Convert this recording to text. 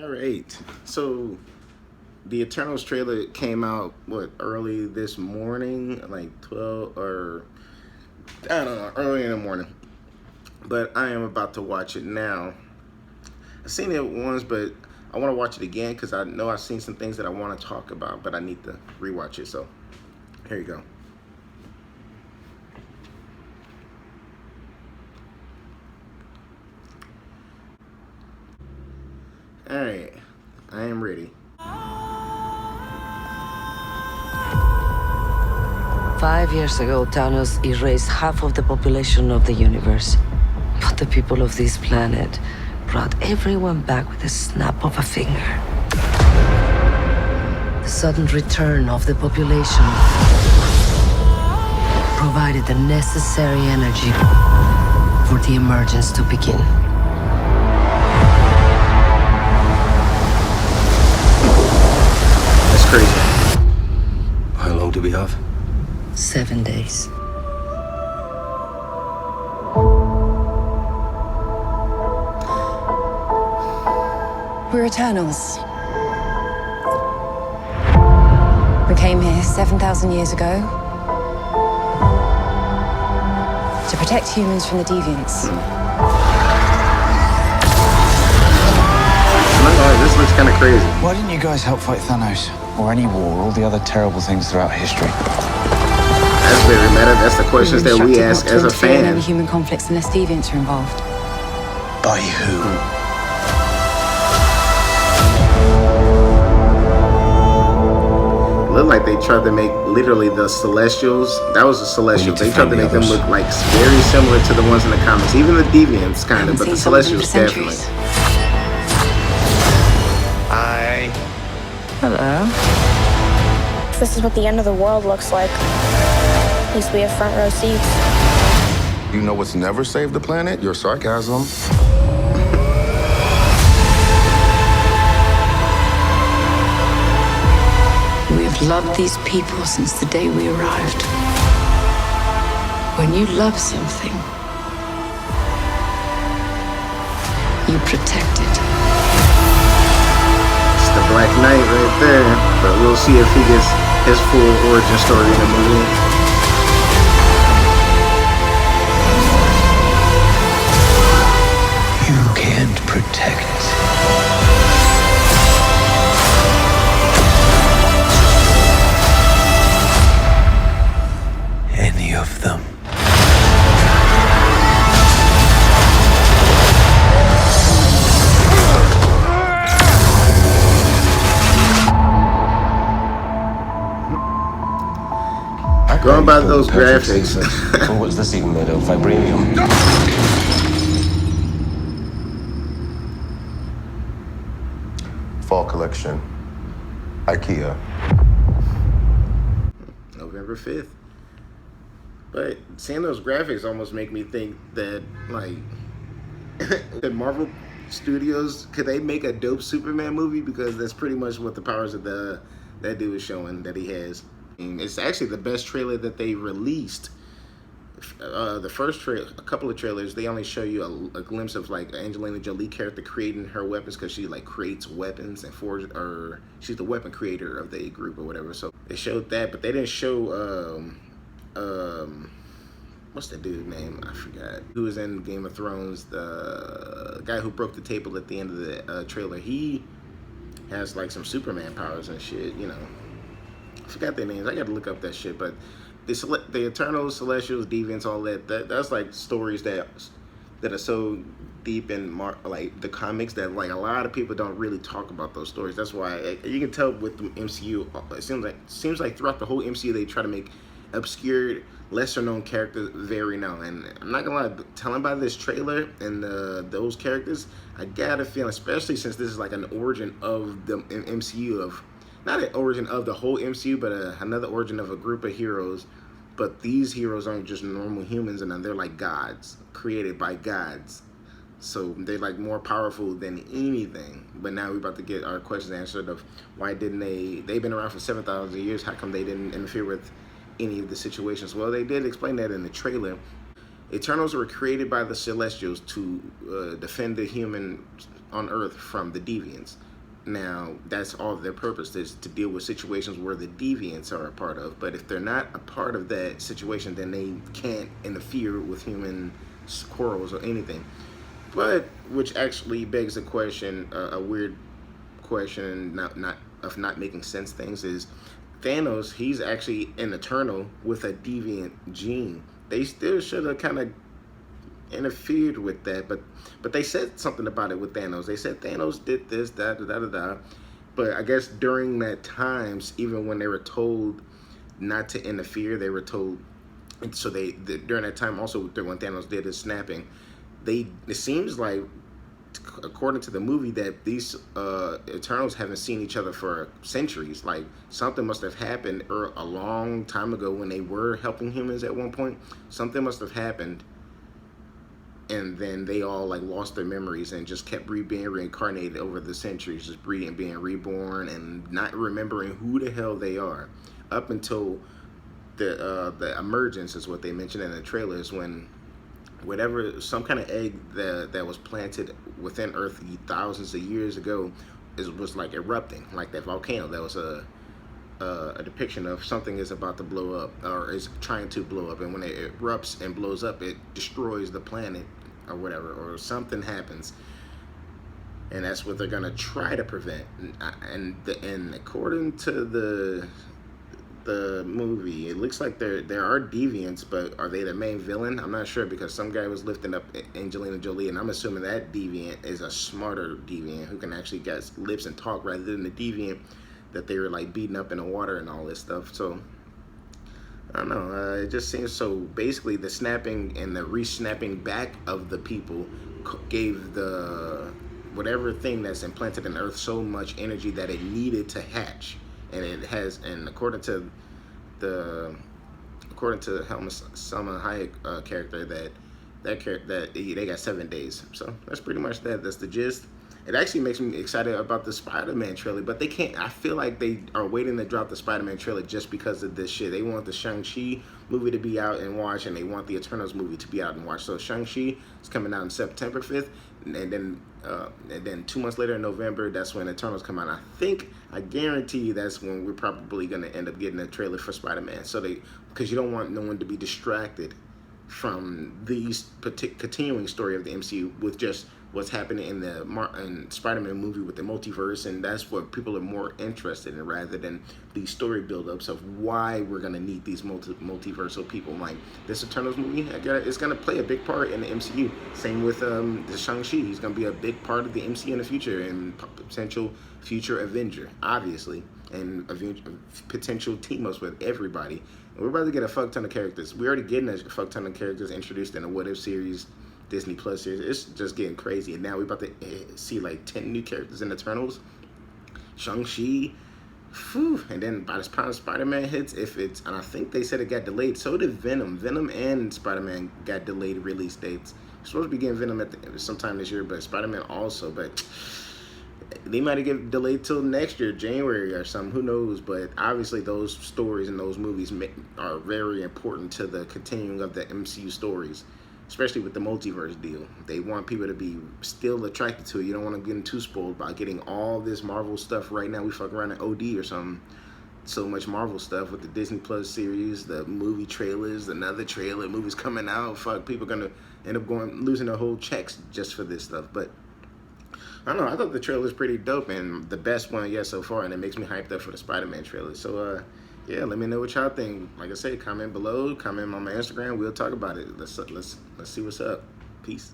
All right. So the Eternals trailer came out early this morning, like 12 or I don't know, early in the morning. But I am about to watch it now. I've seen it once, but I want to watch it again because I know I've seen some things that I want to talk about, but I need to rewatch it. So here you go. All right, I am ready. 5 years ago, Thanos erased half of the population of the universe. But the people of this planet brought everyone back with a snap of a finger. The sudden return of the population provided the necessary energy for the emergence to begin. That's crazy. How long do we have? 7 days. We're Eternals. We came here 7,000 years ago to protect humans from the deviants. This looks kind of crazy. Why didn't you guys help fight Thanos? Or any war, or all the other terrible things throughout history? That's very meta. That's the questions that we ask as a fan. Any human conflicts unless deviants are involved. By who? Look like they tried to make literally the Celestials. That was the Celestials. They tried to make them look like very similar to the ones in the comics. Even the Deviants, kind of, but the Celestials definitely. Hi. Hello. This is what the end of the world looks like. At least we have front row seats. You know what's never saved the planet? Your sarcasm. We've loved these people since the day we arrived. When you love something, you protect it. It's the Black Knight right there. But we'll see if he gets his full origin story in the movie. You can't protect any of them. Going by those graphics. What's this even made of? Vibranium? Fall collection. IKEA. November 5th. But seeing those graphics almost make me think that, like, the Marvel Studios, could they make a dope Superman movie? Because that's pretty much what the powers of that dude is showing that he has. It's actually the best trailer that they released. The first trailer, a couple of trailers, they only show you a glimpse of like Angelina Jolie character creating her weapons because she like creates weapons and she's the weapon creator of the group or whatever. So they showed that, but they didn't show what's the dude's name? I forgot. Who was in Game of Thrones? The guy who broke the table at the end of the trailer. He has like some Superman powers and shit, you know. I forgot their names. I gotta look up that shit. But the Eternals, Celestials, Deviants, all that's like stories that are so deep in like the comics that like a lot of people don't really talk about those stories. That's why you can tell with the MCU. It seems like throughout the whole MCU they try to make obscure, lesser known characters very known. And I'm not gonna lie, telling by this trailer and those characters, I got a feeling, especially since this is like an origin of the MCU of. Not an origin of the whole MCU, but another origin of a group of heroes. But these heroes aren't just normal humans, and they're like gods, created by gods. So they're like more powerful than anything. But now we're about to get our questions answered of why didn't they've been around for 7,000 years, how come they didn't interfere with any of the situations? Well, they did explain that in the trailer. Eternals were created by the Celestials to defend the human on Earth from the deviants. Now, that's all their purpose is, to deal with situations where the deviants are a part of. But if they're not a part of that situation, then they can't interfere with human quarrels or anything. But which actually begs a question, a weird question, not making sense things, is Thanos. He's actually an Eternal with a deviant gene. They still should have kind of interfered with that, but they said something about it with Thanos. They said Thanos did this, da da da da da. But I guess during that times, even when they were told not to interfere, they were told. And so during that time also, when Thanos did his snapping, it seems like, according to the movie, that these Eternals haven't seen each other for centuries. Like, something must have happened a long time ago when they were helping humans at one point. Something must have happened, and then they all like lost their memories and just kept being reincarnated over the centuries, just being reborn and not remembering who the hell they are, up until the emergence is what they mentioned in the trailers, when some kind of egg that was planted within Earth thousands of years ago was like erupting, like that volcano. That was a depiction of something is about to blow up, or is trying to blow up, and when it erupts and blows up, it destroys the planet or whatever, or something happens, and that's what they're gonna try to prevent. And according to the movie, it looks like there are deviants, but are they the main villain? I'm not sure, because some guy was lifting up Angelina Jolie, and I'm assuming that deviant is a smarter deviant who can actually get lips and talk, rather than the deviant that they were like beating up in the water and all this stuff. So I don't know, it just seems so. Basically, the snapping and the re-snapping back of the people gave the whatever thing that's implanted in Earth so much energy that it needed to hatch. And it has, and according to Helma Salma Hayek character, that they got 7 days. So that's pretty much that. That's the gist. It actually makes me excited about the Spider-Man trailer, but they can't. I feel like they are waiting to drop the Spider-Man trailer just because of this shit. They want the Shang-Chi movie to be out and watch, and they want the Eternals movie to be out and watch. So Shang-Chi is coming out on September 5th, and then 2 months later in November, that's when Eternals come out. I guarantee you that's when we're probably going to end up getting a trailer for Spider-Man. So because you don't want no one to be distracted from the continuing story of the MCU with just what's happening in the Spider-Man movie with the multiverse, and that's what people are more interested in, rather than these story build-ups of why we're gonna need these multiversal people. Like this Eternals movie, it's gonna play a big part in the MCU. Same with the Shang-Chi, he's gonna be a big part of the MCU in the future, and potential future Avenger, obviously, and potential team-ups with everybody. And we're about to get a fuck ton of characters. We're already getting a fuck ton of characters introduced in the What If series, Disney Plus series. It's just getting crazy, and now we're about to see like 10 new characters in Eternals, Shang-Chi, and then by the time Spider-Man hits, and I think they said it got delayed, so did Venom and Spider-Man got delayed release dates. We're supposed to be getting Venom sometime this year, but Spider-Man also, but they might have get delayed till next year, January or something, who knows. But obviously those stories and those movies are very important to the continuing of the MCU stories, especially with the multiverse deal. They want people to be still attracted to it. You don't want to get too spoiled by getting all this Marvel stuff right now. We fuck around at OD or something. So much Marvel stuff with the Disney Plus series, the movie trailers, another trailer, movies coming out. Fuck, people are gonna end up losing their whole checks just for this stuff. But I don't know, I thought the trailer was pretty dope, and the best one yet so far, and it makes me hyped up for the Spider-Man trailer. So yeah, let me know what y'all think. Like I said, comment below, comment on my Instagram. We'll talk about it. Let's see what's up. Peace.